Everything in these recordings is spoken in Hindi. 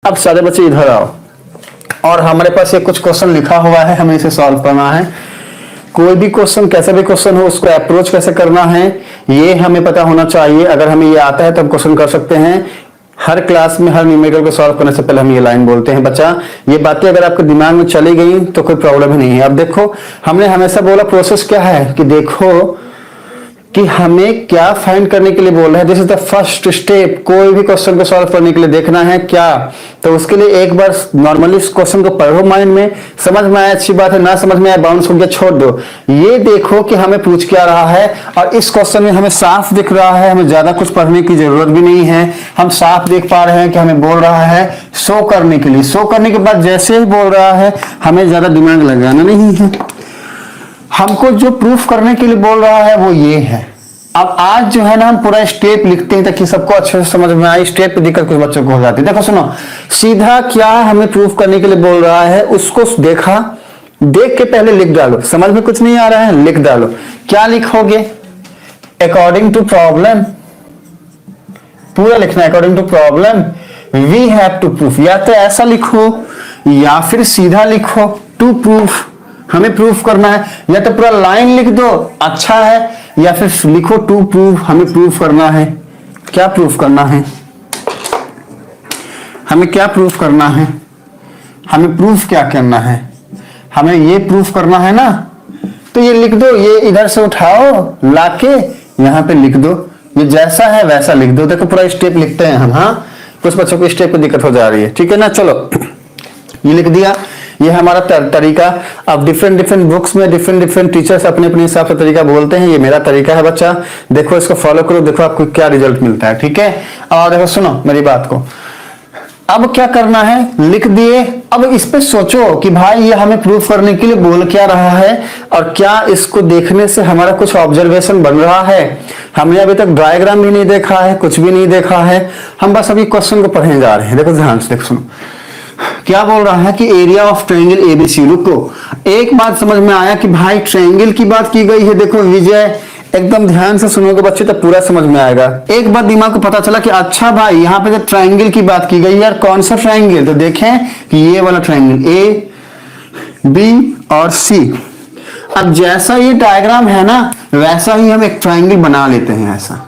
अब सारे बच्चे इधर आओ, और हमारे पास ये कुछ क्वेश्चन लिखा हुआ है, हमें इसे सॉल्व करना है। कोई भी क्वेश्चन, कैसा भी क्वेश्चन हो, उसको अप्रोच कैसे करना है ये हमें पता होना चाहिए। अगर हमें ये आता है तो हम क्वेश्चन कर सकते हैं। हर क्लास में हर न्यूमेरिकल को सॉल्व करने से पहले हम ये लाइन बोलते हैं बच्चा। ये बातें अगर आपके दिमाग में चली गई तो कोई प्रॉब्लम ही नहीं है। अब देखो, हमने हमेशा बोला प्रोसेस क्या है कि देखो कि हमें क्या फाइंड करने के लिए बोल रहा है। This is the first step. कोई भी क्वेश्चन को सॉल्व करने के लिए देखना है क्या, तो उसके लिए एक बार नॉर्मली इस क्वेश्चन को पढ़ो माइंड में, समझ में आया अच्छी बात है, ना समझ में आया बाउंस हो गया छोड़ दो। ये देखो कि हमें पूछ क्या रहा है, और इस क्वेश्चन में हमें साफ दिख रहा है, हमें ज्यादा कुछ पढ़ने की जरूरत भी नहीं है। हम साफ देख पा रहे हैं कि हमें बोल रहा है शो करने के लिए। शो करने के बाद जैसे ही बोल रहा है हमें ज्यादा दिमाग लगाना नहीं है। हमको जो प्रूफ करने के लिए बोल रहा है वो ये है। अब आज जो है ना हम पूरा स्टेप लिखते हैं ताकि सबको अच्छे से समझ में आए। स्टेप पे दिक्कत कुछ बच्चों को हो जाती है। देखो सुनो, सीधा क्या हमें प्रूफ करने के लिए बोल रहा है उसको देखा, देख के पहले लिख डालो। समझ में कुछ नहीं आ रहा है, लिख डालो। क्या लिखोगे? अकॉर्डिंग टू प्रॉब्लम, पूरा लिखना है। According to problem we have to proof, या तो ऐसा लिखो या फिर सीधा लिखो टू प्रूफ, हमें प्रूफ करना है। या तो पूरा लाइन लिख दो अच्छा है, या फिर लिखो टू प्रूफ, हमें प्रूफ करना है। क्या प्रूफ करना है? हमें क्या प्रूफ करना है? हमें प्रूफ क्या करना है? हमें ये प्रूफ करना है ना, तो ये लिख दो। ये इधर से उठाओ लाके यहां पे लिख दो। ये जैसा है वैसा लिख दो। देखो पूरा स्टेप लिखते हैं हम। हाँ, कुछ बच्चों को स्टेप पे दिक्कत हो जा रही है, ठीक है ना। चलो ये लिख दिया। ये हमारा तरीका। अब डिफरेंट बुक्स में डिफरेंट टीचर्स अपने अपने हिसाब से तरीका बोलते हैं। ये मेरा तरीका है बच्चा, देखो इसको फॉलो करो, देखो आपको क्या रिजल्ट मिलता है, ठीक है। और देखो सुनो मेरी बात को, अब क्या करना है, लिख दिए। अब इस पे सोचो कि भाई ये हमें प्रूफ करने के लिए बोल क्या रहा है, और क्या इसको देखने से हमारा कुछ ऑब्जर्वेशन बन रहा है। हमने अभी तक डायग्राम भी नहीं देखा है, कुछ भी नहीं देखा है, हम बस अभी क्वेश्चन को पढ़ने जा रहे हैं। देखो ध्यान से देखो, सुनो क्या बोल रहा है कि एरिया ऑफ ट्रायंगल एबीसी। रुको, एक बात समझ में आया कि भाई ट्रायंगल की बात की गई है। देखो विजय, एकदम ध्यान से सुनोगे बच्चे तो पूरा समझ में आएगा। एक बात दिमाग को पता चला कि अच्छा भाई यहाँ पे जो ट्रायंगल की बात की गई यार, कौन सा ट्रायंगल, तो देखें कि ये वाला ट्रायंगल ए बी और सी। अब जैसा ये डायग्राम है ना, वैसा ही हम एक ट्रायंगल बना लेते हैं। ऐसा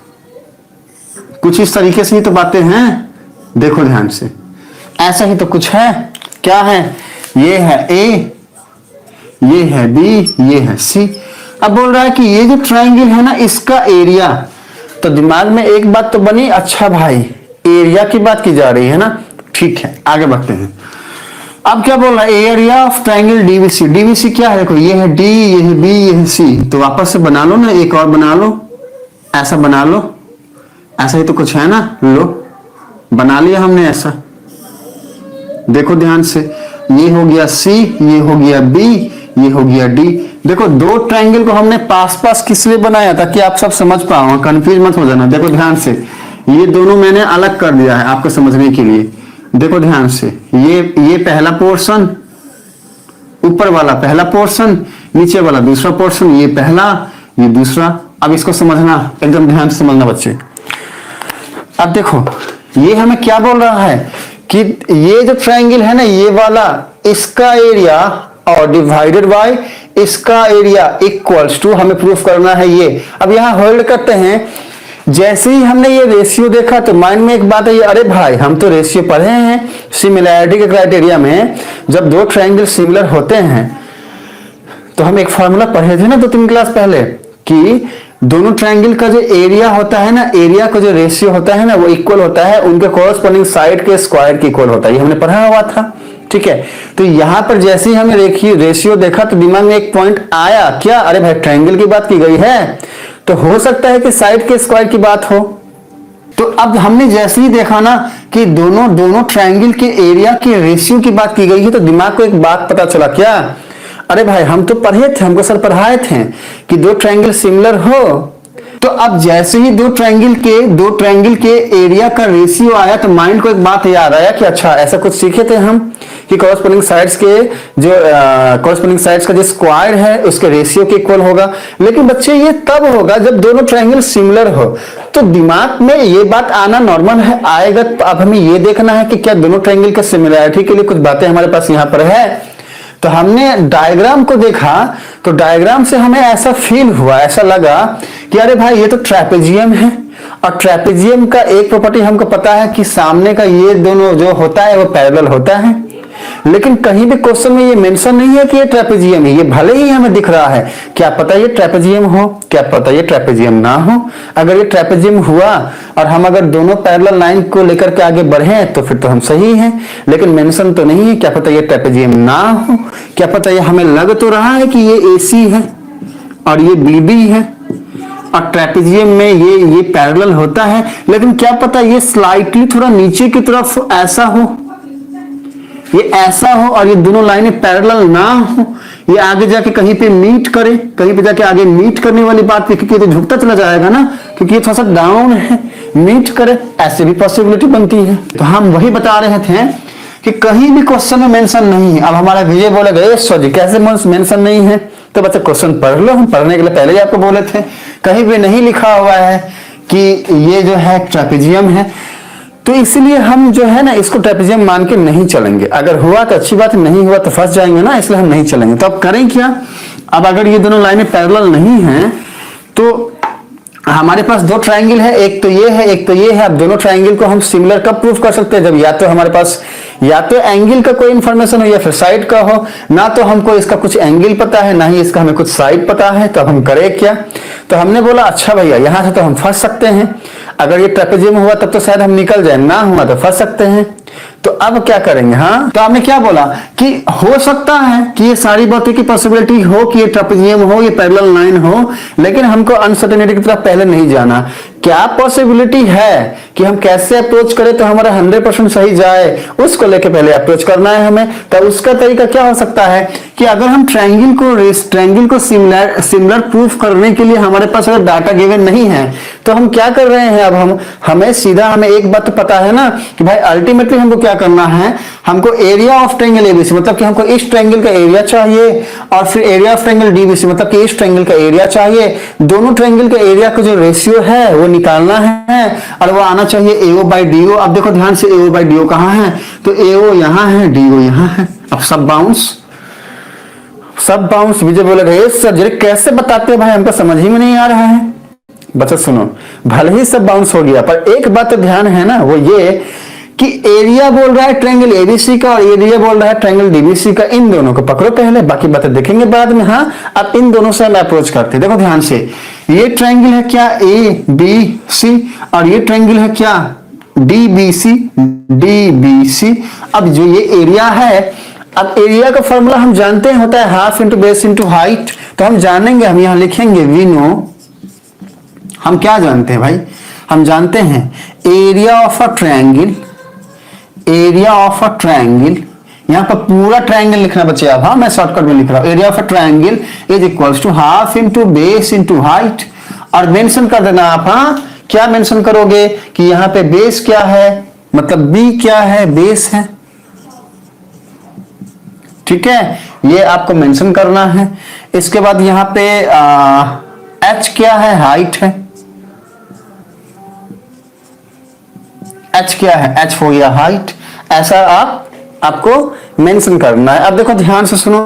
कुछ इस तरीके से ही तो बातें हैं, देखो ध्यान से। ऐसा ही तो कुछ है। क्या है? ये है ए, ये है बी, ये है सी। अब बोल रहा है कि ये जो ट्रायंगल है ना, इसका एरिया, तो दिमाग में एक बात तो बनी, अच्छा भाई एरिया की बात की जा रही है ना, ठीक है आगे बढ़ते हैं। अब क्या बोल रहा है, area of triangle DBC. DBC क्या है? देखो ये है डी, ये है बी, ये है सी। तो वापस से बना लो ना, एक और बना लो, ऐसा बना लो। ऐसा ही तो कुछ है ना, लो बना लिया हमने ऐसा। देखो ध्यान से, ये हो गया सी, ये हो गया बी, ये हो गया डी। देखो दो ट्रायंगल को हमने पास पास किस लिए बनाया, ताकि आप सब समझ पाओ, कंफ्यूज मत हो जाना। देखो ध्यान से, ये दोनों मैंने अलग कर दिया है आपको समझने के लिए। देखो ध्यान से, ये पहला पोर्शन, ऊपर वाला पहला पोर्शन, नीचे वाला दूसरा पोर्शन, ये पहला ये दूसरा। अब इसको समझना, एकदम ध्यान से समझना बच्चे। अब देखो ये हमें क्या बोल रहा है कि ये जो ट्रायंगल है ना, ये वाला, इसका एरिया और डिवाइडेड बाय इसका एरिया इक्वल्स टू, हमें प्रूफ करना है ये। अब यहां होल्ड करते हैं। जैसे ही हमने ये रेशियो देखा तो माइंड में एक बात है, अरे भाई हम तो रेशियो पढ़े हैं सिमिलैरिटी के क्राइटेरिया में। जब दो ट्रायंगल सिमिलर होते हैं तो हम एक फॉर्मूला पढ़े थे ना 2-3 क्लास पहले, कि दोनों ट्रायंगल का जो एरिया होता है ना, एरिया का जो रेशियो होता है ना, वो इक्वल होता है उनके कॉरस्पॉन्डिंग साइड के स्क्वायर के इक्वल होता है। ये हमने पढ़ा हुआ था, ठीक है। तो यहां पर जैसे ही हमने रेशियो देखा तो दिमाग में एक पॉइंट आया, क्या, अरे भाई ट्रायंगल की बात की गई है तो हो सकता है कि साइड के स्क्वायर की बात हो। तो अब हमने जैसे ही देखा ना कि दोनों ट्रायंगल के एरिया के रेशियो की बात की गई है, तो दिमाग को एक बात पता चला, क्या, अरे भाई हम तो पढ़े थे, हमको सर पढ़ाए थे कि दो ट्रायंगल सिमिलर हो। तो अब जैसे ही दो ट्रायंगल के एरिया का रेशियो आया तो माइंड को एक बात याद आया कि अच्छा ऐसा कुछ सीखे थे हम कि कॉरस्पॉन्डिंग साइड्स के जो कॉरस्पॉन्डिंग साइड्स का जो स्क्वायर है उसके रेशियो के इक्वल होगा। लेकिन बच्चे ये तब होगा जब दोनों ट्रायंगल सिमिलर हो। तो दिमाग में ये बात आना नॉर्मल है, आएगा। तो अब हमें ये देखना है कि क्या दोनों ट्रायंगल के सिमिलरिटी के लिए कुछ बातें हमारे पास यहाँ पर है। तो हमने डायग्राम को देखा तो डायग्राम से हमें ऐसा फील हुआ, ऐसा लगा कि अरे भाई ये तो ट्रेपेजियम है, और ट्रेपेजियम का एक प्रॉपर्टी हमको पता है कि सामने का ये दोनों जो होता है वो पैरेलल होता है। लेकिन कहीं भी क्वेश्चन में ये मेंशन नहीं है कि ये ट्रेपेजियम है। ये भले ही हमें दिख रहा है, क्या पता ये ट्रेपेजियम हो, क्या पता ये ट्रेपेजियम ना हो। अगर ये ट्रेपेजियम हुआ और हम अगर दोनों पैरेलल लाइन को लेकर के आगे बढ़े तो फिर तो हम सही हैं। लेकिन मेंशन तो नहीं है, क्या पता ये ट्रेपेजियम ना हो, क्या पता ये हमें लग तो रहा है कि ये AC है और ये BB है और ट्रेपेजियम में ये पैरेलल होता है। लेकिन क्या पता ये स्लाइटली थोड़ा नीचे की तरफ ऐसा हो, ये ऐसा हो और ये दोनों लाइनें पैरेलल ना हो, ये आगे जाके कहीं पे मीट करे, कहीं पे जाके आगे मीट करने वाली बात पे, क्योंकि ये तो झुकता चला जाएगा ना, क्योंकि ये थोड़ा सा डाउन है, मीट करे, ऐसे भी पॉसिबिलिटी बनती है। तो हम वही बता रहे थे कि कहीं भी क्वेश्चन में मेंशन नहीं है। अब हमारा विजय बोलेगा सर जी कैसे मेंशन नहीं है, तो बच्चा क्वेश्चन पढ़ लो, हम पढ़ने के लिए पहले ही आपको बोले थे। कहीं भी नहीं लिखा हुआ है कि ये जो है ट्रेपेजियम है, तो इसलिए हम जो है ना इसको ट्रेपेजियम मान के नहीं चलेंगे। अगर हुआ तो अच्छी बात, नहीं हुआ तो फंस जाएंगे ना, इसलिए हम नहीं चलेंगे। तो अब करें क्या, अब अगर ये दोनों लाइनें पैरेलल नहीं हैं तो हमारे पास दो ट्रायंगल है, एक तो ये है एक तो ये है। अब दोनों ट्रायंगल को हम सिमिलर कब प्रूफ कर सकते हैं, जब या तो हमारे पास या तो एंगल का कोई इंफॉर्मेशन हो या फिर साइड का हो। ना तो हमको इसका कुछ एंगल पता है, ना ही इसका हमें कुछ साइड पता है। तो अब हम करें क्या, तो हमने बोला अच्छा भैया यहां से तो हम फंस सकते हैं। अगर ये ट्रेपेजियम हुआ तब तो शायद हम निकल जाए, ना हुआ तो फंस सकते हैं। तो अब क्या करेंगे, हाँ तो आपने क्या बोला कि हो सकता है कि ये सारी बातों की पॉसिबिलिटी हो कि ये ट्रेपेजियम हो, ये पैरेलल लाइन हो, लेकिन हमको अनसर्टेनिटी की तरफ पहले नहीं जाना। क्या पॉसिबिलिटी है कि हम कैसे अप्रोच करें तो हमारा 100% सही जाए, उसको लेके पहले अप्रोच करना है हमें। तो उसका तरीका क्या हो सकता है कि अगर हम ट्रायंगल को सिमिलर प्रूफ करने के लिए हमारे पास अगर डाटा गिवन नहीं है तो हम क्या कर रहे हैं, अब हमें एक बात तो पता है ना कि भाई अल्टीमेटली हमको क्या करना है, हमको एरिया ऑफ ट्रायंगल ABC मतलब कि हमको इस ट्रायंगल का एरिया चाहिए, और फिर एरिया ऑफ ट्रायंगल DBC मतलब कि इस ट्रायंगल का एरिया चाहिए। दोनों ट्रायंगल का एरिया का जो रेशियो है वो निकालना है और वो आना चाहिए AO by DO। अब देखो ध्यान से AO by DO कहां है, तो AO यहां है, DO यहां है। अब सब बाउंस विजय बोलेगा सर जरा कैसे बताते हैं भाई, हमको समझ ही में नहीं आ रहा है। बच्चा सुनो, भले ही सब बाउंस हो गया पर एक बात तो ध्यान है ना, वो ये कि एरिया बोल रहा है ट्रायंगल ABC का और एरिया बोल रहा है ट्रायंगल DBC का। इन दोनों को पकड़ो पहले, बाकी बातें देखेंगे बाद में। हाँ अब इन दोनों से हम अप्रोच करते हैं। देखो ध्यान से, ये ट्रायंगल है क्या ABC और ये ट्रायंगल है क्या DBC। अब जो ये एरिया है, अब एरिया का फॉर्मूला हम जानते हैं होता है half into base into height. तो हम जानेंगे, हम यहां लिखेंगे वी नो, हम क्या जानते हैं भाई, हम जानते हैं एरिया ऑफ अ ट्रायंगल, यहां पर पूरा ट्रायंगल लिखना बच्चे आप। हाँ मैं शॉर्टकट में लिख रहा हूं, area of a triangle is equals to half into base into height. और मेंशन कर देना आप, हाँ क्या मेंशन करोगे कि यहां पे बेस क्या है, मतलब B क्या है, बेस है, ठीक है, ये आपको मेंशन करना है। इसके बाद यहां पे H क्या है, हाइट है, H क्या है, H हो गया हाइट। ऐसा आपको मेंशन करना है। अब देखो ध्यान से सुनो,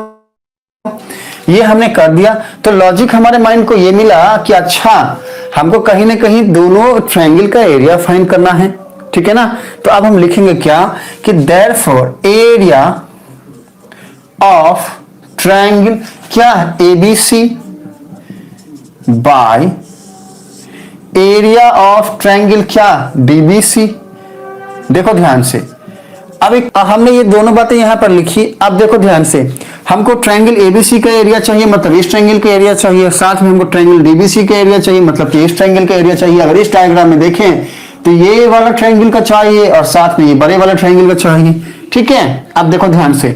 ये हमने कर दिया तो लॉजिक हमारे माइंड को ये मिला कि अच्छा हमको कहीं ना कहीं दोनों ट्रायंगल का एरिया फाइंड करना है, ठीक है ना। तो अब हम लिखेंगे क्या कि देयरफॉर एरिया ऑफ ट्रायंगल क्या है ABC bye area of triangle क्या DBC। देखो ध्यान से, अब हमने ये दोनों बातें यहां पर लिखी। अब देखो ध्यान से, हमको ट्रायंगल ABC का एरिया चाहिए मतलब इस ट्रायंगल का एरिया चाहिए, साथ में हमको ट्रायंगल DBC का एरिया चाहिए मतलब कि इस ट्रायंगल का एरिया चाहिए। अगर इस डायग्राम में देखें तो ये वाला ट्रायंगल का चाहिए और साथ में ये बड़े वाला ट्रायंगल का चाहिए, ठीक है। अब देखो ध्यान से,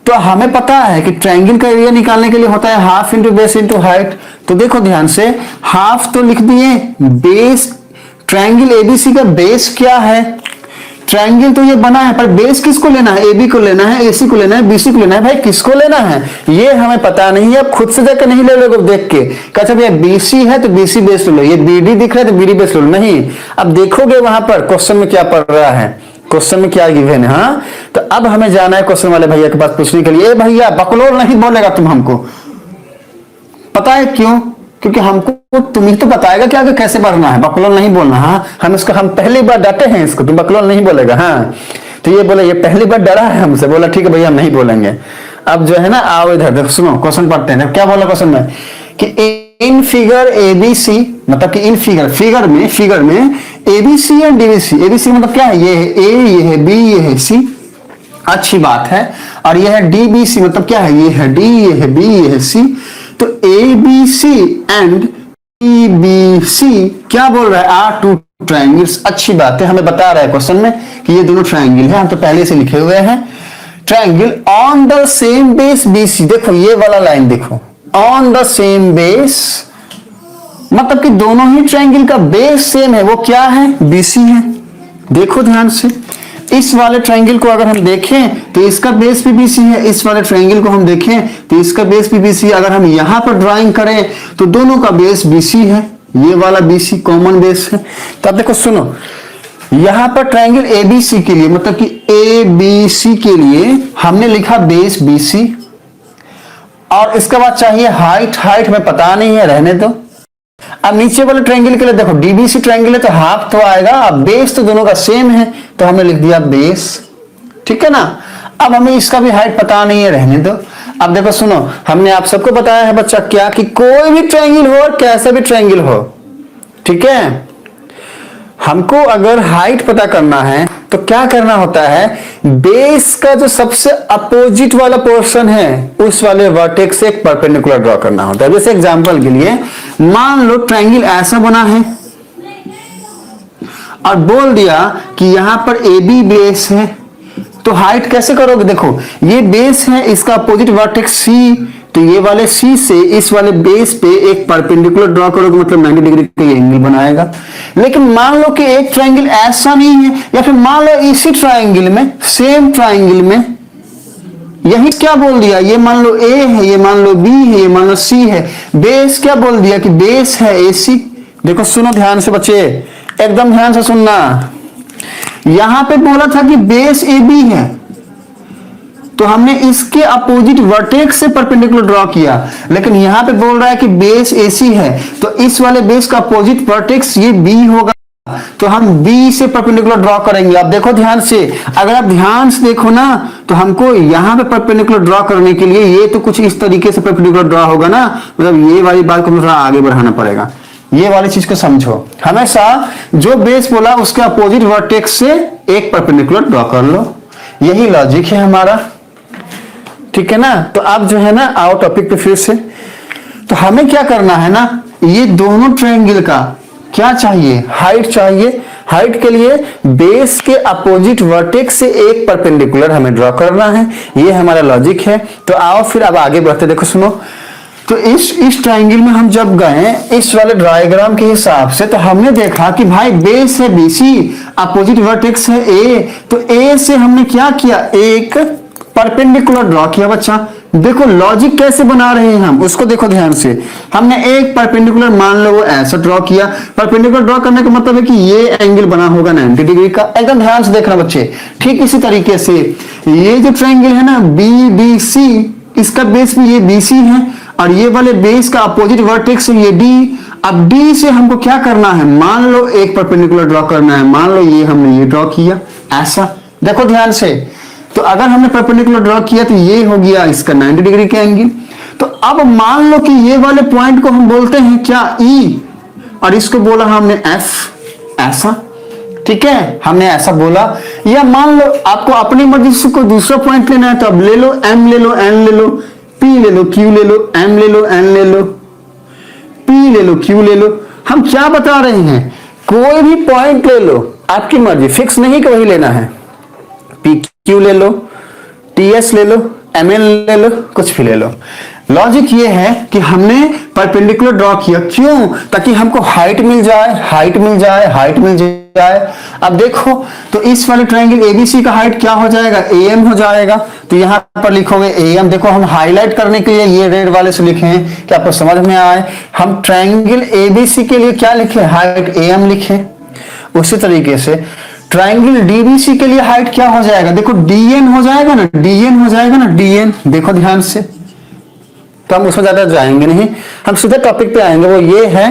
तो हमें पता है कि ट्रायंगल का एरिया निकालने के लिए होता है half into base into height. तो देखो ध्यान से, हाफ तो लिख दिए, बेस ट्रायंगल ABC का बेस क्या है, ट्रायंगल तो ये बना है, पर बेस किसको लेना है? AB को लेना है, AC को लेना है, BC को लेना है। भाई किसको लेना है ये हमें पता नहीं है, अब खुद से जाकर नहीं ले लोगे देख के। अच्छा भैया BC है तो BC बेस ले लो, ये BD दिख रहा है तो BD बेस ले लो, नहीं। अब देखोगे वहां पर क्वेश्चन में क्या पढ़ रहा है, क्वेश्चन में क्या गिवन है। हाँ, तो अब हमें जाना है क्वेश्चन वाले भैया के पास पूछने के लिए। भैया बकलोल नहीं बोलेगा तुम हमको, पता है क्यों? क्योंकि हमको तुम ही तो बताएगा कि आगे कैसे बढ़ना है, बकलोल नहीं बोलना। हाँ, हम पहली बार डांटे हैं इसको, तुम बकलोल नहीं बोलेगा। हाँ, तो ये बोले, ये पहली बार डरा है हमसे, बोला ठीक है भैया हम नहीं बोलेंगे। अब जो है ना, आओ इधर देखो, सुनो क्वेश्चन पढ़ते हैं। क्या बोला क्वेश्चन में कि इन फिगर ABC, मतलब कि इन फिगर में ABC एंड DBC। ABC मतलब क्या है? ये है A, ये है B, ये है C, अच्छी बात है। और ये है DBC मतलब क्या है? ये है D, ये है B, ये है C। तो ABC एंड DBC क्या बोल रहा है? Are two triangles. अच्छी बात है, हमें बता रहा है क्वेश्चन में कि ये दोनों ट्रायंगल है, हम तो पहले से लिखे हुए हैं। Triangle on the same base BC, देखो ये वाला लाइन देखो, ऑन द सेम बेस मतलब कि दोनों ही ट्रायंगल का बेस सेम है, वो क्या है? BC है। देखो ध्यान से, इस वाले ट्रायंगल को अगर हम देखें तो इसका बेस भी BC है, इस वाले ट्रायंगल को हम देखें तो इसका बेस भी BC। अगर हम यहां पर ड्राइंग करें तो दोनों का बेस BC है, ये वाला BC कॉमन बेस है। तो अब देखो सुनो, यहां पर ट्रायंगल ABC के लिए, मतलब कि ABC के लिए हमने लिखा बेस BC, और इसके बाद चाहिए हाइट में पता नहीं है, रहने दो। अब नीचे वाले ट्रायंगल के लिए देखो, DBC ट्रायंगल है तो हाफ तो आएगा, अब बेस तो दोनों का सेम है तो हमने लिख दिया बेस, ठीक है ना। अब हमें इसका भी हाइट पता नहीं है, रहने दो। अब देखो सुनो, हमने आप सबको बताया है बच्चा क्या, कि कोई भी ट्रायंगल हो और कैसा भी ट्रायंगल हो, ठीक है, हमको अगर हाइट पता करना है तो क्या करना होता है? बेस का जो सबसे अपोजिट वाला पोर्शन है उस वाले वर्टेक्स से एक परपेंडिकुलर ड्रॉ करना होता है। जैसे एग्जांपल के लिए मान लो ट्रायंगल ऐसा बना है और बोल दिया कि यहां पर AB बेस है, तो हाइट कैसे करोगे? देखो ये बेस है, इसका अपोजिट वर्टेक्स C, तो ये वाले C से इस वाले बेस पे एक परपेंडिकुलर ड्रॉ करोगे, मतलब 90 डिग्री का ये एंगल बनाएगा। लेकिन मान लो कि एक ट्रायंगल ऐसा नहीं है, या फिर मान लो इसी ट्रायंगल में, सेम ट्रायंगल में यही क्या बोल दिया, ये मान लो A है, ये मान लो B है, ये मान लो C है, बेस क्या बोल दिया कि बेस है AC। देखो सुनो ध्यान से बच्चे, एकदम ध्यान से सुनना, यहां पे बोला था कि बेस AB है, तो हमने इसके अपोजिट वर्टेक्स से परपेंडिकुलर ड्रॉ किया। लेकिन यहां पे बोल रहा है कि बेस AC है, तो इस वाले बेस का अपोजिट वर्टेक्स ये B होगा, तो हम B से परपेंडिकुलर ड्रॉ करेंगे। अब देखो ध्यान से, अगर आप ध्यान से देखो ना, तो हमको यहां पे परपेंडिकुलर ड्रॉ करने के लिए ये तो कुछ इस तरीके से परपेंडिकुलर ड्रॉ होगा ना, मतलब ये वाली बात को थोड़ा आगे बढ़ाना पड़ेगा। ये वाली चीज को समझो, हमेशा जो बेस बोला उसके अपोजिट वर्टेक्स से एक परपेंडिकुलर ड्रॉ कर लो, यही लॉजिक है हमारा, ठीक है ना। तो आप जो है ना, आओ टॉपिक पे फिर से। तो हमें क्या करना है ना, ये दोनों ट्रायंगल का क्या चाहिए? हाइट चाहिए। हाइट के लिए बेस के अपोजिट वर्टेक्स से एक परपेंडिकुलर हमें ड्रॉ करना है, ये हमारा लॉजिक है। तो आओ फिर अब आगे बढ़ते। देखो सुनो, तो इस ट्रायंगल में हम जब गए इस वाले डायग्राम के हिसाब से, तो हमने देखा कि भाई बेस है BC, अपोजिट वर्टेक्स है A, तो A से हमने क्या किया? एक परपेंडिकुलर ड्रॉ किया। बच्चा देखो लॉजिक कैसे बना रहे हैं हम, उसको देखो ध्यान से। हमने एक परपेंडिकुलर मान लो वो ऐसा ड्रॉ किया, परपेंडिकुलर ड्रॉ करने का मतलब है कि ये एंगल बना होगा 90 डिग्री का। एकदम ध्यान से देखना बच्चे। ठीक इसी तरीके से ये जो ट्रायंगल है ना BBC, इसका बेस भी ये BC है और ये वाले बेस का अपोजिट वर्टेक्स है ये D। अब D से हमको क्या करना है? मान लो एक परपेंडिकुलर ड्रॉ करना है। मान लो ये हमने ये ड्रॉ किया ऐसा, देखो ध्यान से। तो अगर हमने परपेंडिकुलर ड्रॉ किया तो ये हो गया इसका 90 डिग्री का एंगल। तो अब मान लो कि ये वाले पॉइंट को हम बोलते हैं क्या? E, और इसको बोला हमने F, ऐसा। ठीक है, हमने ऐसा बोला। या मान लो आपको अपनी मर्जी से कोई दूसरा पॉइंट लेना है तो अब ले लो, M ले लो, N ले लो, P ले लो, Q ले लो, M ले लो, N ले लो, P ले लो, Q ले लो। हम क्या बता रहे हैं? कोई भी पॉइंट ले लो, आपकी मर्जी, फिक्स नहीं कि वही लेना है। PQ ले लो, TS ले लो, MN ले लो, कुछ भी ले लो। लॉजिक ये है कि हमने परपेंडिकुलर ड्रॉ किया, क्यों? ताकि हमको हाइट मिल जाए, हाइट मिल जाए, हाइट मिल जाए। जाए। अब देखो तो इस वाले ट्रायंगल एबीसी का हाइट क्या हो जाएगा, एएम हो जाएगा। तो यहां पर लिखोगे एएम। देखो हम हाईलाइट करने के लिए ये रेड वाले से लिखे हैं कि आपको समझ में आए। हम ट्रायंगल एबीसी के लिए क्या लिखे, हाइट एएम लिखे। उसी तरीके से ट्रायंगल डीबीसी के लिए हाइट क्या हो जाएगा, देखो डीएन हो जाएगा ना, डीएन हो जाएगा ना, डीएन। देखो ध्यान से, तो हम उसमें ज्यादा जाएंगे नहीं, हम सीधे टॉपिक पे आएंगे। वो ये है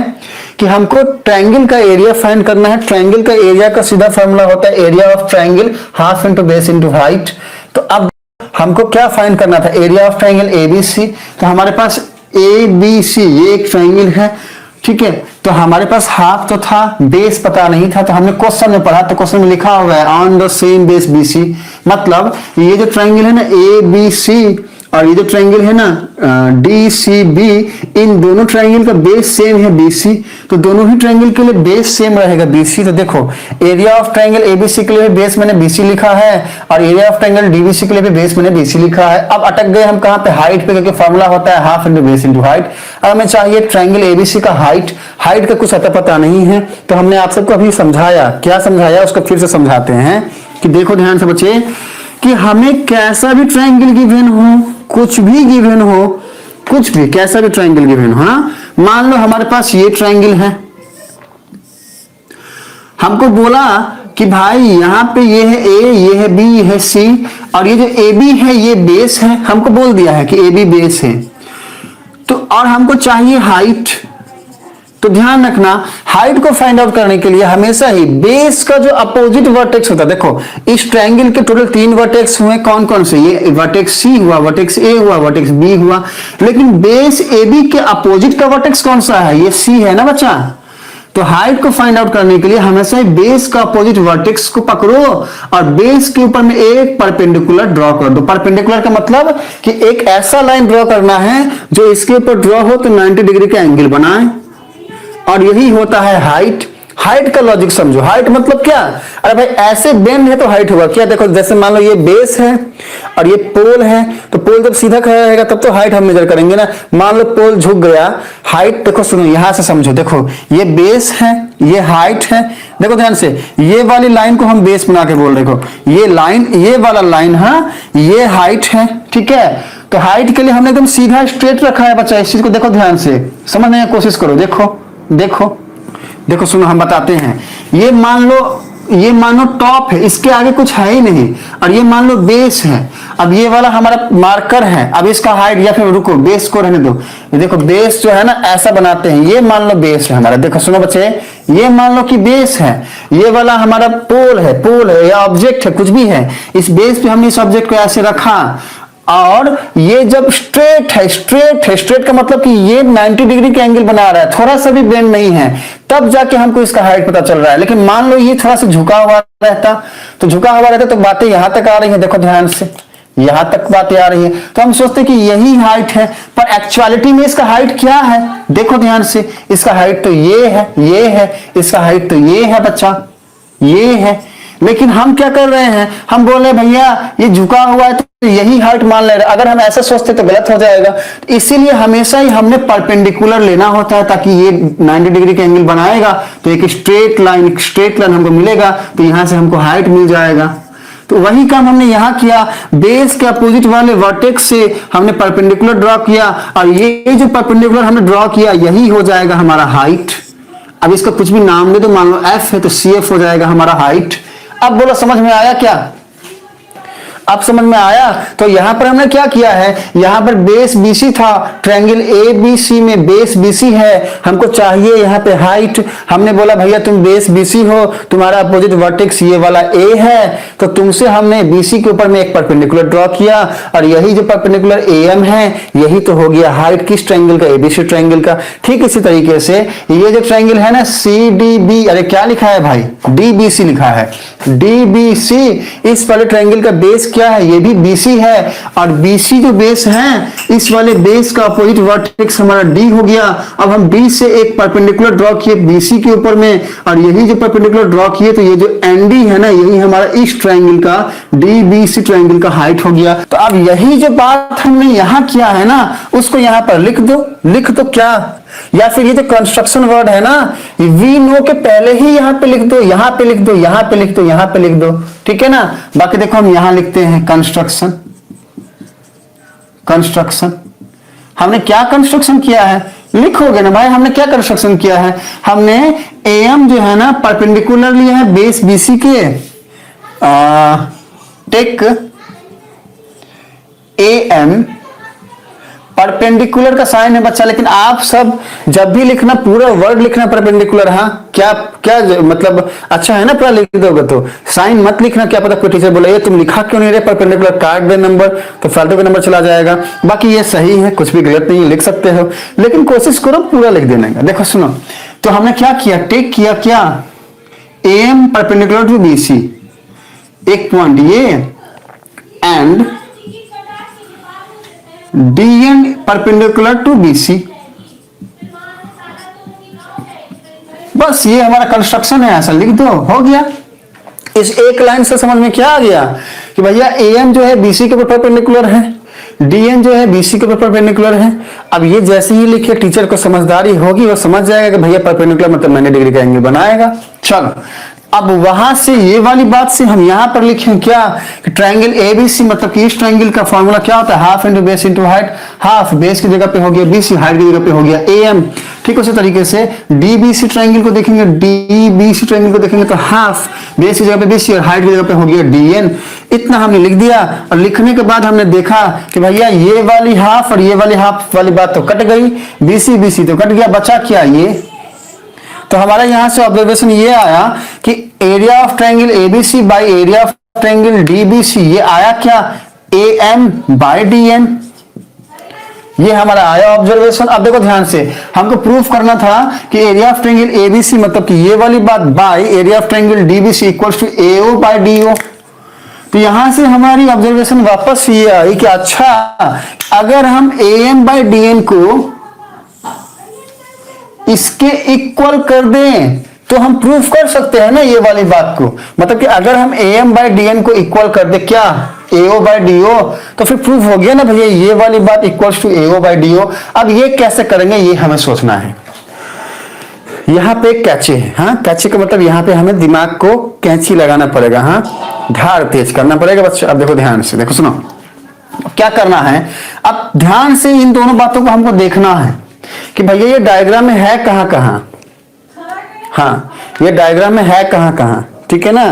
कि हमको ट्रायंगल का एरिया फाइंड करना है। ट्रायंगल का एरिया का सीधा फॉर्मूला होता है area of triangle half into base into height. तो अब हमको क्या फाइंड करना था, एरिया ऑफ ट्रायंगल एबीसी। तो हमारे पास एबीसी ये एक ट्रायंगल है, ठीक है। तो हमारे पास हाफ तो था, बेस पता नहीं था। तो हमने क्वेश्चन में पढ़ा, तो क्वेश्चन में लिखा हुआ है on the same base BC. मतलब ये जो ट्रायंगल है ना ए बी सी और ये जो ट्रायंगल है ना डी सी बी, इन दोनों ट्रायंगल का बेस सेम है बीसी। तो दोनों ही ट्रायंगल के लिए बेस सेम रहेगा बीसी। तो देखो एरिया ऑफ ट्रायंगल एबीसी के लिए बेस मैंने बीसी लिखा है और एरिया ऑफ ट्रायंगल डीबीसी के लिए भी बेस मैंने बीसी लिखा है। अब अटक गए हम कहां पे, हाइट पे, क्योंकि फॉर्मूला होता है half into base into height. अब हमें चाहिए ट्रायंगल एबीसी का हाइट। हाइट का कुछ अता पता नहीं है, तो हमने आप सबको अभी समझाया। क्या समझाया उसको फिर से समझाते हैं कि देखो ध्यान से बच्चे कि हमें कैसा भी ट्रायंगल गिवन हो, कुछ भी गिवन हो, कुछ भी कैसा भी ट्रायंगल गिवन हो, हाँ मान लो हमारे पास ये ट्रायंगल है, हमको बोला कि भाई यहां पे ये है ए, ये है बी, ये है सी और ये जो ए बी है ये बेस है। हमको बोल दिया है कि ए बी बेस है। तो और हमको चाहिए हाइट। तो ध्यान रखना हाइट को फाइंड आउट करने के लिए हमेशा ही बेस का जो अपोजिट वर्टेक्स होता है, देखो इस ट्रायंगल के टोटल 3 वर्टेक्स हुए, कौन कौन से, ये वर्टेक्स सी हुआ, वर्टेक्स ए हुआ, वर्टेक्स बी हुआ। लेकिन बेस ए बी के अपोजिट का वर्टेक्स कौन सा है, ये सी है ना बच्चा। तो हाइट को फाइंड आउट करने के लिए हमेशा ही बेस का अपोजिट वर्टेक्स को पकड़ो और बेस के ऊपर में एक परपेंडिकुलर ड्रॉ कर दो। परपेंडिकुलर का मतलब कि एक ऐसा लाइन ड्रॉ करना है जो इसके ऊपर ड्रॉ हो तो 90 डिग्री का एंगल बनाए, और यही होता है हाइट। हाइट का लॉजिक समझो। हाइट मतलब क्या, अरे भाई ऐसे बेंड है तो हाइट होगा क्या, देखो जैसे मान लो ये बेस है और ये पोल है, तो पोल जब सीधा खड़ा रहेगा तब तो हाइट हम मेजर करेंगे ना। मान लो पोल झुक गया, हाइट देखो सुनो यहां से समझो, देखो ये बेस है, ये हाइट है। देखो ध्यान से, ये वाली लाइन को हम बेस बना के बोल रहे हो, ये लाइन, ये वाला लाइन, हाँ ये हाइट है, ठीक है। तो हाइट के लिए हमने एकदम सीधा स्ट्रेट रखा है बच्चा। इस चीज को देखो ध्यान से समझने की कोशिश करो। देखो देखो देखो सुनो हम बताते हैं। ये मान लो टॉप है, इसके आगे कुछ है ही नहीं, और ये मान लो बेस है। अब ये वाला हमारा मार्कर है, अब इसका हाइट, या फिर रुको बेस को रहने दो। ये देखो बेस जो है ना ऐसा बनाते हैं, ये मान लो बेस है हमारा। देखो सुनो बच्चे, ये मान लो कि बेस है, ये वाला हमारा पोल है या ऑब्जेक्ट है, कुछ भी है। इस बेस पे हमने इस ऑब्जेक्ट को ऐसे रखा और ये जब स्ट्रेट का मतलब कि ये 90 डिग्री का एंगल बना रहा है, थोड़ा सा भी बेंड नहीं है, तब जाके हमको इसका हाइट पता चल रहा है। लेकिन मान लो ये थोड़ा सा झुका हुआ रहता, तो झुका हुआ रहता तो बातें यहां तक आ रही है। देखो ध्यान से यहां तक बातें आ रही है, तो हम सोचते कि यही हाइट है, पर एक्चुअलिटी में इसका हाइट क्या है, देखो ध्यान से, इसका हाइट तो ये है, इसका हाइट तो ये है बच्चा, ये है। लेकिन हम क्या कर रहे हैं, हम बोल रहे भैया ये झुका हुआ है तो यही हाइट मान ले रहे। अगर हम ऐसा सोचते तो गलत हो जाएगा। इसीलिए हमेशा ही हमने परपेंडिकुलर लेना होता है, ताकि ये 90 डिग्री का एंगल बनाएगा तो एक स्ट्रेट लाइन हमको मिलेगा, तो यहां से हमको हाइट मिल जाएगा। तो वही काम हमने यहां किया, बेस के अपोजिट वाले वर्टेक्स से हमने परपेंडिकुलर ड्रॉ किया, और ये जो परपेंडिकुलर हमने ड्रॉ किया यही हो जाएगा हमारा हाइट। अब इसका कुछ भी नाम दे दो, मान लो एफ है तो CF हो जाएगा हमारा हाइट। अब बोलो समझ में आया क्या, अब समझ में आया। तो यहां पर हमने क्या किया है, यहां पर बेस BC था, ट्रायंगल ABC में बेस BC है, हमको चाहिए यहां पे हाइट। हमने बोला भैया तुम बेस BC हो, तुम्हारा अपोजिट वर्टेक्स ये वाला A है, तो तुमसे हमने BC के ऊपर में एक परपेंडिकुलर ड्रॉ किया, और यही जो परपेंडिकुलर AM है यही तो हो गया हाइट किस ट्रायंगल का, ABC ट्रायंगल का। ठीक इसी तरीके से ये जो ट्रायंगल है ना CDB, अरे क्या लिखा है भाई, DBC लिखा है, DBC, इस वाले ट्रायंगल का बेस क्या है, ये भी BC है, और BC जो बेस है, इस वाले बेस का अपोजिट वर्टेक्स हमारा D हो गया। अब हम D से एक परपेंडिकुलर ड्रॉ किए BC के ऊपर में, और यही जो परपेंडिकुलर ड्रॉ किए तो ये जो ND है ना, यही हमारा इस ट्रायंगल का DBC ट्रायंगल का हाइट हो गया। तो अब यही जो बात हमने यहां किया है ना, उसको यहां पर लिख दो क्या, या फिर ये जो कंस्ट्रक्शन वर्ड है ना, वी नो के पहले ही यहां पे लिख दो, यहां पे लिख दो, यहां पे लिख दो, यहां पे लिख दो, ठीक है ना। बाकी देखो हम यहां लिखते हैं कंस्ट्रक्शन, कंस्ट्रक्शन। हमने क्या कंस्ट्रक्शन किया है, लिखोगे ना भाई, हमने क्या कंस्ट्रक्शन किया है, हमने एम जो है ना परपेंडिकुलर लिया है बेस बीसी के, टेक एम परपेंडिकुलर का साइन है बच्चा, लेकिन आप सब जब भी लिखना पूरा वर्ड लिखना परपेंडिकुलर। हाँ क्या क्या मतलब अच्छा है ना, पूरा लिख दोगे तो साइन मत लिखना, क्या पता कोई टीचर बोले ये तुम लिखा क्यों नहीं रहे परपेंडिकुलर, काट दे नंबर, तो फालतू का नंबर चला जाएगा। बाकी ये सही है, कुछ भी गलत नहीं है, लिख सकते हो, लेकिन कोशिश करो पूरा लिख देने का। देखो सुनो, तो हमने क्या किया, टेक किया क्या, एम परपेंडिकुलर टू बीसी, एक पॉइंट ये, and DN perpendicular to BC। बस ये हमारा कंस्ट्रक्शन है, ऐसा लिख दो, हो गया। इस एक लाइन से समझ में क्या आ गया कि भैया AM जो है BC के परपेंडिकुलर है, DN जो है BC के परपेंडिकुलर है। अब ये जैसे ही लिखे टीचर को समझदारी होगी, वो समझ जाएगा कि भैया परपेंडिकुलर मतलब 90 डिग्री का एंगल बनाएगा। चलो अब वहां से ये वाली बात से हम यहां पर लिखें क्या कि ट्रायंगल ABC मतलब कि इस ट्रायंगल का फॉर्मूला क्या होता है, half into base into height, half base की जगह पे हो गया BC, हाइट की जगह पे हो गया AM। ठीक उसी तरीके से DBC ट्रायंगल को देखेंगे, DBC ट्रायंगल को देखेंगे तो हाफ बेस की जगह पे BC और हाइट की जगह पे हो गया DN। इतना हमने लिख दिया, और लिखने के बाद हमने देखा कि भैया ये वाली हाफ और ये वाली हाफ वाली बात तो कट गई, BC तो कट गया, बचा क्या ये। तो हमारा यहां से ऑब्जर्वेशन ये आया कि area of triangle ABC bye area of triangle DBC, ये आया क्या, AM बाय DN। ये हमारा आया ऑब्जर्वेशन। अब देखो ध्यान से, हमको प्रूफ करना था कि एरिया ऑफ ट्रायंगल ABC मतलब कि ये वाली बात by area of triangle DBC equals to AO by DO। तो यहां से हमारी ऑब्जर्वेशन वापस ये आई कि अच्छा अगर हम AM बाय DN को इसके इक्वल कर दें तो हम प्रूफ कर सकते हैं ना ये वाली बात को। मतलब कि अगर हम AM बाय DN को इक्वल कर दे क्या, AO बाय DO, तो फिर प्रूफ हो गया ना भैया ये वाली बात equals to AO by DO। अब ये कैसे करेंगे ये हमें सोचना है। यहाँ पे कैची है, हाँ कैची का मतलब यहाँ पे हमें दिमाग को कैंची लगाना पड़ेगा, हाँ धार तेज करना पड़ेगा बच्चों। अब देखो ध्यान से, देखो सुनो क्या करना है। अब ध्यान से इन दोनों बातों को हमको देखना है कि भैया ये डायग्राम में है कहां कहां, हाँ ये डायग्राम में है कहां कहां, ठीक है ना,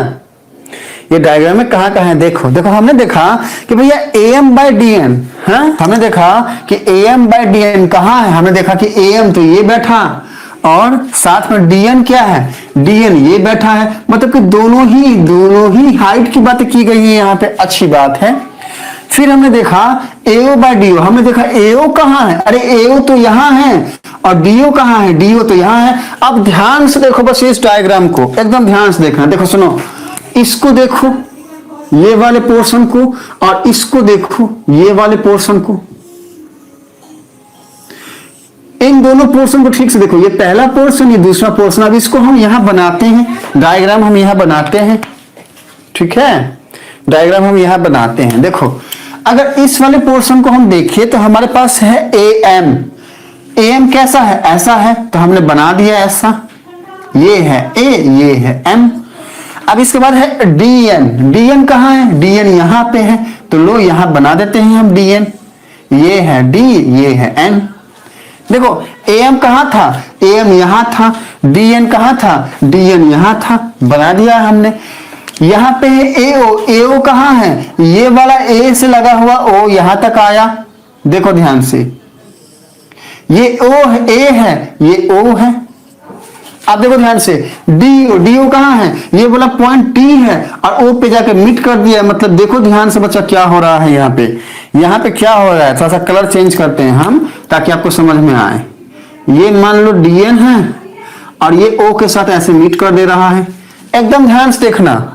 ये डायग्राम में कहां कहां है। देखो देखो हमने देखा कि भैया AM बाय DN, हाँ हमने देखा कि AM बाय DN कहां है, हमने देखा कि AM तो ये बैठा और साथ में DN क्या है, DN ये बैठा है। मतलब कि दोनों ही हाइट की बातें की गई है यहाँ पे, अच्छी बात है। फिर हमने देखा AO बाय DO, हमने देखा AO कहां है, अरे AO तो यहां है, और DO कहां है, DO तो यहां है। अब ध्यान से देखो बस इस डायग्राम को, एकदम ध्यान से देखना। देखो सुनो, इसको देखो ये वाले पोर्शन को, और इसको देखो ये वाले पोर्शन को, इन दोनों पोर्शन को ठीक से देखो, ये पहला पोर्शन ये दूसरा पोर्शन। अब इसको हम यहां बनाते हैं, डायग्राम हम यहां बनाते हैं, ठीक है, डायग्राम हम यहां बनाते हैं। देखो अगर इस वाले पोर्शन को हम देखें तो हमारे पास है AM कैसा है, ऐसा है, तो हमने बना दिया ऐसा, ये है A ये है M। अब इसके बाद है DN कहां है, DN यहां पे है, तो लो यहां बना देते हैं हम DN, ये है D ये है N। देखो AM कहां था, AM यहां था, DN कहां था, DN यहां था, बना दिया हमने। यहां पे AO कहां है, ये वाला A से लगा हुआ O यहां तक आया, देखो ध्यान से, ये A है, ये O है। अब देखो ध्यान से, DO कहां है, ये वाला पॉइंट T है और O पे जाके मीट कर दिया। मतलब देखो ध्यान से बच्चा क्या हो रहा है यहाँ पे क्या हो रहा है, थोड़ा सा कलर चेंज करते हैं हम ताकि आपको समझ में आए। ये मान लो DN है और ये O के साथ ऐसे मीट कर दे रहा है, एकदम ध्यान से देखना।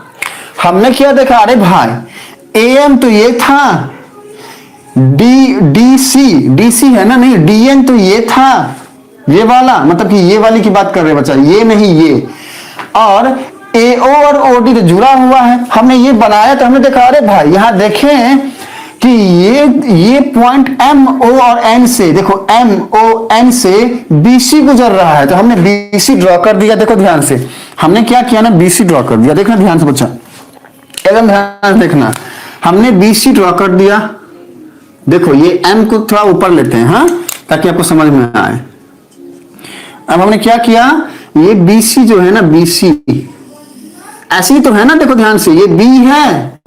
हमने क्या देखा, अरे भाई AM तो ये था, DC है ना, नहीं DN तो ये था, ये वाला, मतलब कि ये वाली की बात कर रहे बच्चा, ये नहीं ये, और AO और OD तो जुड़ा हुआ है। हमने ये बनाया तो हमने देखा अरे भाई यहां देखें कि ये पॉइंट एम ओ और एन से, देखो एम ओ एन से बीसी गुजर रहा है, तो हमने बीसी ड्रॉ कर दिया। देखो ध्यान से हमने क्या किया ना, बीसी ड्रॉ कर दिया। देखना ध्यान से बच्चा, एकदम ध्यान से देखना, हमने बीसी ड्रॉ कर दिया। देखो ये एम को थोड़ा ऊपर लेते हैं, हाँ, ताकि आपको समझ में आए। अब हमने क्या किया, ये बीसी जो है ना, बीसी ऐसे ही तो है ना, देखो ध्यान से, ये बी है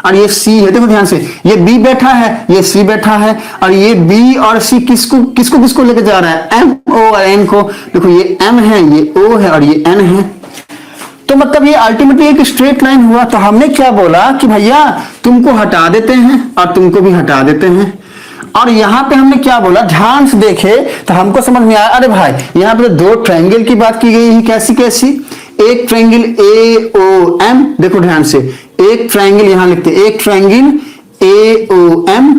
और ये सी है। देखो ध्यान से, ये बी बैठा है, ये सी बैठा है, और ये बी और सी किसको किसको किसको लेके जा रहा है, एम ओ और एन को। देखो ये एम है, ये ओ है और ये एन है, तो मतलब ये अल्टीमेटली एक स्ट्रेट लाइन हुआ। तो हमने क्या बोला कि भैया तुमको हटा देते हैं और तुमको भी हटा देते हैं। और यहां पे हमने क्या बोला, ध्यान से देखे तो हमको समझ में आया, अरे भाई यहां पे दो ट्रायंगल की बात की गई है। कैसी कैसी, एक ट्रायंगल ए ओ एम, देखो ध्यान से, एक ट्रायंगल यहां लिखते हैं, एक ट्रायंगल ए ओ एम,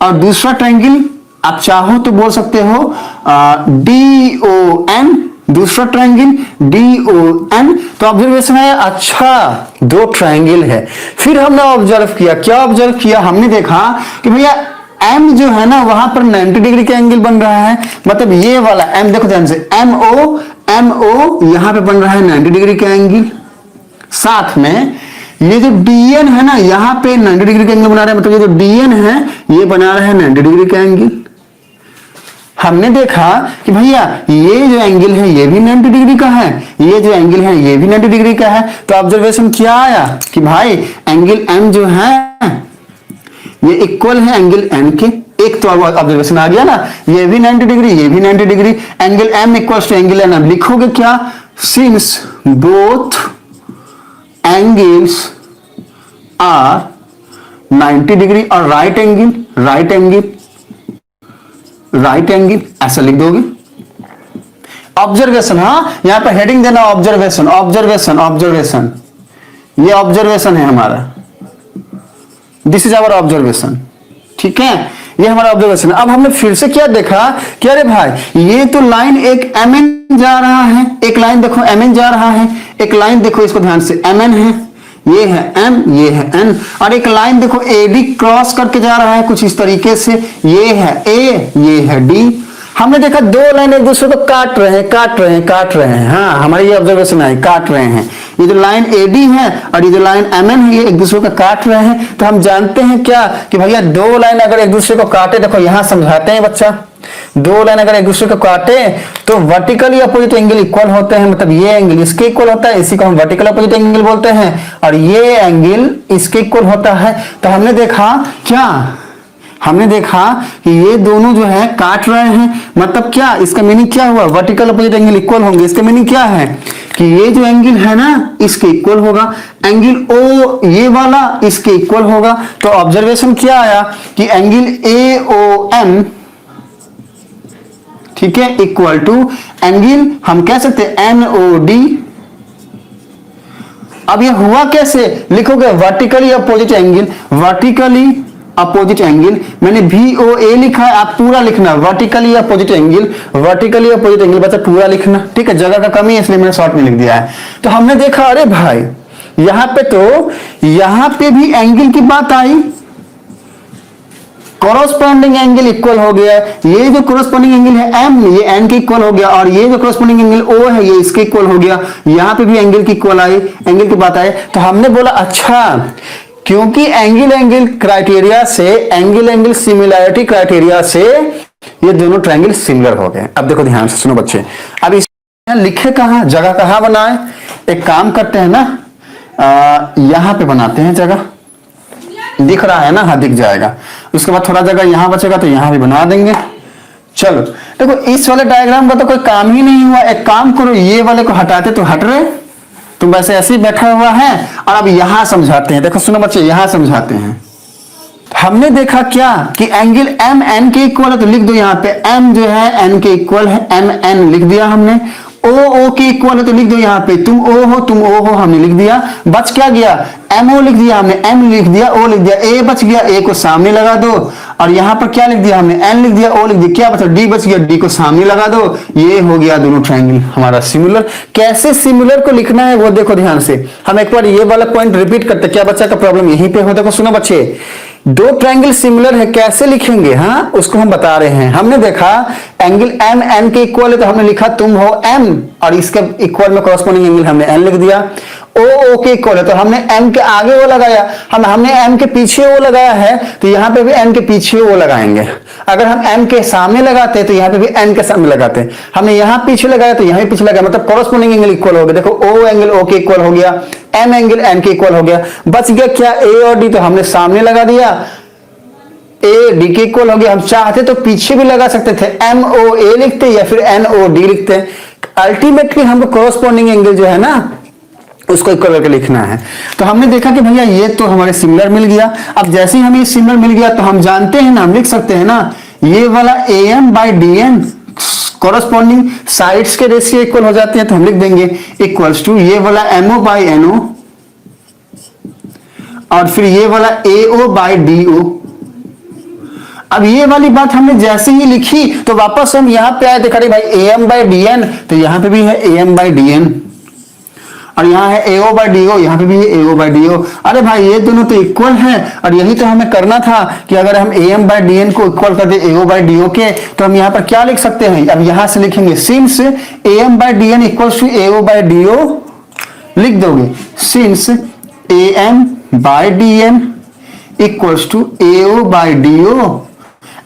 और दूसरा ट्रायंगल आप चाहो तो बोल सकते हो डी ओ एन, दूसरा ट्रायंगल डी ओ एन। तो ऑब्जर्वेशन है, अच्छा दो ट्रायंगल है। फिर हमने ऑब्जर्व किया, क्या ऑब्जर्व किया, हमने देखा कि भैया एम जो है ना वहां पर 90 डिग्री का एंगल बन रहा है। मतलब ये वाला एम, देखो ध्यान से, एम ओ यहां पे बन रहा है 90 डिग्री का एंगल। साथ में ये जो डीएन है ना, यहां पे 90 डिग्री का एंगल बना रहा है। मतलब ये जो डीएन है ये बना रहा है 90 डिग्री का एंगल। हमने देखा कि भैया ये जो एंगल है ये भी 90 डिग्री का है, ये जो एंगल है ये भी 90 डिग्री का है। तो ऑब्जर्वेशन क्या आया कि भाई एंगल एम जो है ये इक्वल है एंगल एन के। एक तो ऑब्जर्वेशन आ गया ना, ये भी 90 डिग्री, ये भी 90 degree, angle M equals to angle N. अब लिखोगे क्या, since both angles are 90 degree और राइट एंगल ऐसा लिख दोगे। ऑब्जर्वेशन, हाँ यहां पर हेडिंग देना ऑब्जर्वेशन, ये ऑब्जर्वेशन है हमारा, दिस इज आवर ऑब्जर्वेशन, ठीक है, ये हमारा ऑब्जर्वेशन। अब हमने फिर से क्या देखा कि अरे भाई ये तो लाइन एक एम एन जा रहा है, एक लाइन देखो एम एन जा रहा है, एक लाइन देखो इसको ध्यान से एम एन है, ये है एम, ये है एन, और एक लाइन देखो एडी क्रॉस करके जा रहा है कुछ इस तरीके से, ये है ए, ये है डी। हमने देखा दो लाइन एक दूसरे को काट रहे हैं, हाँ हमारी ये ऑब्जर्वेशन है, काट रहे हैं। ये जो लाइन एडी है और ये जो लाइन एम एन है ये एक दूसरे को काट रहे हैं। तो हम जानते हैं क्या कि भैया दो लाइन अगर एक दूसरे को काटे, देखो यहां समझाते हैं बच्चा, दो लाइन अगर एक दूसरे को काटे तो वर्टिकली अपोजिट एंगल इक्वल होते हैं। मतलब ये एंगल इसके इक्वल होता है, इसी को हम वर्टिकल अपोजिट एंगल बोलते हैं, और ये एंगल इसके इक्वल होता है। तो हमने देखा क्या, हमने देखा कि ये दोनों जो है काट रहे हैं। मतलब क्या, इसका मीनिंग क्या हुआ, वर्टिकल अपोजिट एंगल इक्वल होंगे। इसका मीनिंग क्या है कि ये जो एंगल है ना इसके इक्वल होगा, एंगल ओ ये वाला इसके इक्वल होगा। तो ऑब्जर्वेशन क्या आया कि एंगल ए ओ एम, ठीक है, इक्वल टू एंगल हम कह सकते हैं एन ओ डी। अब ये हुआ कैसे, लिखोगे vertically opposite angle, vertically opposite angle, मैंने वी ओ ए लिखा है, आप पूरा लिखना vertically opposite angle, vertically opposite angle बच्चा पूरा लिखना, ठीक है, जगह का कमी है इसलिए मैंने शॉर्ट में लिख दिया है। तो हमने देखा अरे भाई यहां पे तो यहां पे भी एंगल की बात आई, कॉरस्पॉन्डिंग एंगल इक्वल हो गया, ये जो कॉरस्पॉन्डिंग एंगल है एम ये एन के इक्वल हो गया, और ये जो कॉरस्पॉन्डिंग एंगल ओ है ये इसके इक्वल हो गया। यहां पे भी एंगल की इक्वल आई, एंगल की बात आई। तो हमने बोला अच्छा, क्योंकि एंगल क्राइटेरिया से, एंगल सिमिलैरिटी क्राइटेरिया से ये दोनों ट्रायंगल सिमिलर हो गए। अब देखो ध्यान से सुनो बच्चे, अब इस लिखे कहां, जगह कहां बनाए, एक काम करते हैं ना, यहां पे बनाते हैं जगह, दिख रहा है ना, हाँ दिख जाएगा। उसके बाद थोड़ा जगह यहां बचेगा तो यहां भी बना देंगे। चलो देखो इस वाले डायग्राम का तो कोई काम ही नहीं हुआ। एक काम करो, ये वाले को हटाते तो हट रहे, तुम वैसे ऐसे ही बैठा हुआ है। और अब यहां समझाते हैं, देखो सुनो बच्चे, यहां समझाते हैं। हमने देखा क्या कि एंगल एम एन के इक्वल है, तो लिख दो यहां पे एम जो है एन के इक्वल है, एम एन लिख दिया हमने। ओ के इक्वल है तो लिख दो यहां पे तुम ओ हो, हमने लिख दिया। बच क्या गया, एम ओ लिख दिया हमने, एम लिख दिया, ओ लिख दिया, ए बच गया, ए को सामने लगा दो। और यहां पर क्या लिख दिया हमने, एन लिख दिया, ओ लिख दिया, क्या बचा, डी बच गया, डी को सामने लगा दो। ये हो गया दोनों ट्रायंगल हमारा सिमिलर। कैसे सिमिलर को लिखना है वो देखो ध्यान से। हम एक बार ये वाला पॉइंट रिपीट करते, क्या बच्चा का प्रॉब्लम यहीं पे हो, देखो सुनो बच्चे, दो ट्रायंगल सिमिलर है, कैसे लिखेंगे, हाँ उसको हम बता रहे हैं। हमने देखा एंगल एम एन के इक्वल है तो हमने लिखा तुम हो एम, और इसके इक्वल में कॉरस्पॉन्डिंग एंगल हमने एन लिख दिया। ओ ओ के इक्वल है तो हमने एम के आगे वो लगाया, हमने एम के पीछे वो लगाया है तो यहाँ पे भी एम के पीछे वो लगाएंगे। अगर हम एम के सामने लगाते तो यहाँ पे भी एन के सामने लगाते, हमने यहाँ पीछे लगाया तो यहाँ पीछे लगाया, मतलब कॉरस्पॉन्डिंग एंगल इक्वल हो गया। देखो ओ एंगल ओ के इक्वल हो गया, एम एंगल एन के इक्वल हो गया। बच गया क्या, ए और डी, तो हमने सामने लगा दिया, ए डी के इक्वल हो गया। हम चाहते तो पीछे भी लगा सकते थे, एम ओ ए लिखते या फिर एन ओ डी लिखते। अल्टीमेटली हमको कॉरस्पॉन्डिंग एंगल जो है ना उसको इक्वल करके लिखना है। तो हमने देखा कि भैया ये तो हमारे सिमिलर मिल गया। अब जैसे ही हमें सिमिलर मिल गया तो हम जानते हैं ना, हम लिख सकते हैं ना, ये वाला A M by D N corresponding sides के रेशियो इक्वल हो जाते हैं, तो हम लिख देंगे इक्वल्स टू ये वाला एमओ बाई एनओ और फिर ये वाला एओ बाई डी ओ। अब ये वाली बात हमने जैसे ही लिखी तो वापस हम यहां पे आए, देखा भाई A M by D N, तो यहां पे भी है A M by D N और यहाँ है एओ बाई डी ओ, यहाँ पे भी है एओ बाई डी ओ। अरे भाई ये दोनों तो इक्वल हैं और यही तो हमें करना था कि अगर हम A M by D N को इक्वल कर दे एओ बाई डी ओ के, तो हम यहाँ पर क्या लिख सकते हैं, अब यहाँ से लिखेंगे since A M by D N equals to AO by D O, लिख दोगे since A M by D N equals to AO by D O,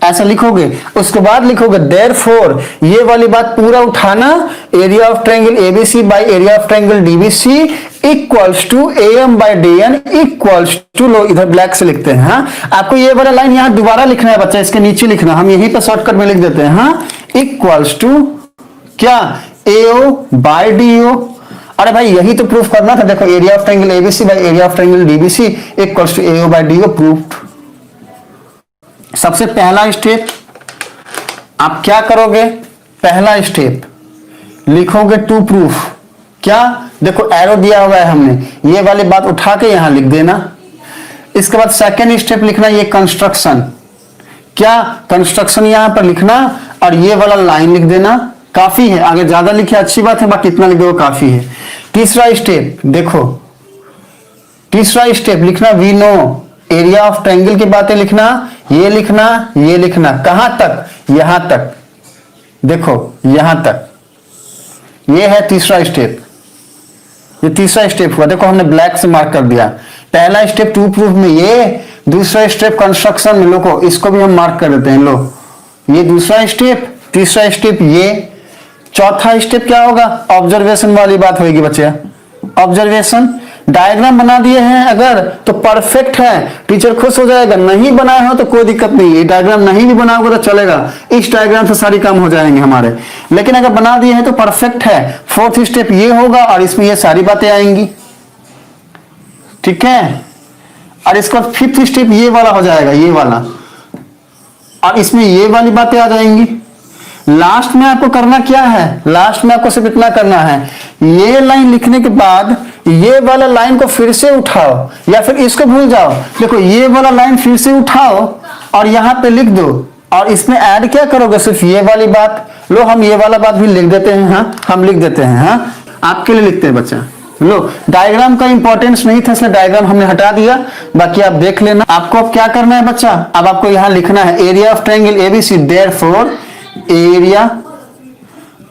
ऐसा लिखोगे। उसके बाद लिखोगे देयरफॉर, ये वाली बात पूरा उठाना, area of triangle ABC by area of triangle DBC equals to AM by DN equals to, लो इधर ब्लैक से लिखते हैं। हाँ आपको ये वाला लाइन यहां दोबारा लिखना है बच्चा, इसके नीचे लिखना, हम यहीं पर शॉर्टकट में लिख देते हैं। हाँ इक्वल्स टू क्या, एओ बाय डीओ। अरे भाई यही तो प्रूफ करना था, देखो area of triangle ABC by area of triangle DBC equals to AO by DO, proofed. सबसे पहला स्टेप आप क्या करोगे, पहला स्टेप लिखोगे टू प्रूफ, क्या, देखो एरो दिया हुआ है हमने, ये वाली बात उठा के यहां लिख देना। इसके बाद सेकेंड स्टेप लिखना ये कंस्ट्रक्शन, क्या कंस्ट्रक्शन यहां पर लिखना और ये वाला लाइन लिख देना, काफी है, आगे ज्यादा लिखे अच्छी बात है, बाकी इतना लिख दो काफी है। तीसरा स्टेप देखो, तीसरा स्टेप लिखना we know, area of triangle की बातें लिखना, ये लिखना, ये लिखना, कहां तक, यहां तक, देखो यहां तक, ये है तीसरा स्टेप, ये तीसरा स्टेप हुआ। देखो हमने ब्लैक से मार्क कर दिया, पहला स्टेप टू प्रूफ में ये, दूसरा स्टेप कंस्ट्रक्शन में, लो इसको भी हम मार्क कर देते हैं, लो ये दूसरा स्टेप, तीसरा स्टेप ये, चौथा स्टेप क्या होगा, ऑब्जर्वेशन वाली बात होगी बच्चे। ऑब्जर्वेशन डायग्राम बना दिए हैं अगर तो परफेक्ट है, टीचर खुश हो जाएगा, नहीं बनाए हो तो कोई दिक्कत नहीं है, डायग्राम नहीं भी बनाओगे तो चलेगा, इस डायग्राम से सारी काम हो जाएंगे हमारे, लेकिन अगर बना दिए हैं तो परफेक्ट है। फोर्थ स्टेप ये होगा और इसमें ये सारी बातें आएंगी, ठीक है। और इसका फिफ्थ स्टेप ये वाला हो जाएगा, ये वाला, और इसमें ये वाली बातें आ जाएंगी। लास्ट में आपको करना क्या है, लास्ट में आपको सिर्फ इतना करना है, ये लाइन लिखने के बाद ये वाला लाइन को फिर से उठाओ या फिर इसको भूल जाओ, देखो ये वाला लाइन फिर से उठाओ और यहां पे लिख दो और इसमें ऐड क्या करोगे, सिर्फ ये वाली बात। लो हम ये वाला बात भी लिख देते हैं, हाँ हम लिख देते हैं, हाँ आपके लिए लिखते हैं बच्चा। लो डायग्राम का इंपॉर्टेंस नहीं था इसलिए डायग्राम हमने हटा दिया, बाकी आप देख लेना। आपको अब क्या करना है बच्चा, अब आपको यहां लिखना है area of triangle ABC, therefore area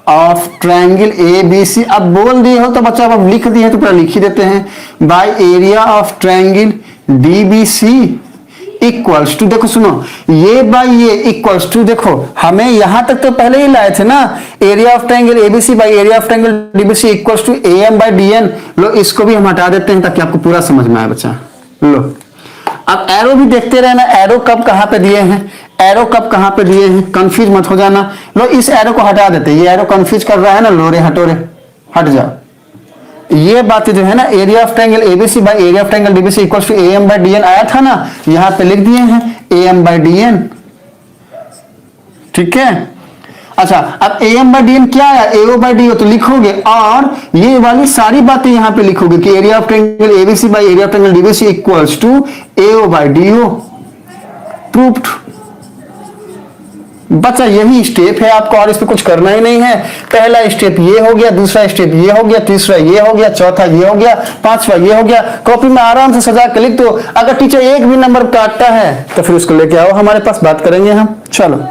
of triangle ABC. अब बोल दिए हो तो बच्चा, अब लिख दिए तो पूरा लिख ही देते हैं, by area of triangle DBC equals to, देखो सुनो ये बाय ये इक्वल्स टू, देखो हमें यहां तक तो पहले ही लाए थे ना, area of triangle ABC by area of triangle DBC equals to AM by DN. लो इसको भी हम हटा देते हैं ताकि आपको पूरा समझ में आए बच्चा। लो अब एरो भी देखते रहना, एरो कब कहां पे दिए हैं, एरो कब कहां पे दिए हैं, कंफ्यूज मत हो जाना। लो इस एरो को हटा देते, ये एरो कंफ्यूज कर रहा है ना, लो रे हटो रे, हट जाओ। ये बातें जो है ना, area of triangle ABC by area of triangle DBC equals to AM by DN आया था ना, यहां पे लिख दिए हैं एएम बाय डीएन, ठीक है। अच्छा अब एएम बाय डीएन क्या आया, एओ बाय डीओ, तो लिखोगे और ये वाली सारी बातें यहां पे लिखोगे कि area of triangle ABC by area of triangle DBC equals to AO by DO, proved. बच्चा यही स्टेप है आपको, और इसमें कुछ करना ही नहीं है। पहला स्टेप ये हो गया, दूसरा स्टेप ये हो गया, तीसरा ये हो गया, चौथा ये हो गया, पांचवा ये हो गया। कॉपी में आराम से सजा के लिख दो। अगर टीचर एक भी नंबर काटता है तो फिर उसको लेके आओ हमारे पास, बात करेंगे हम। चलो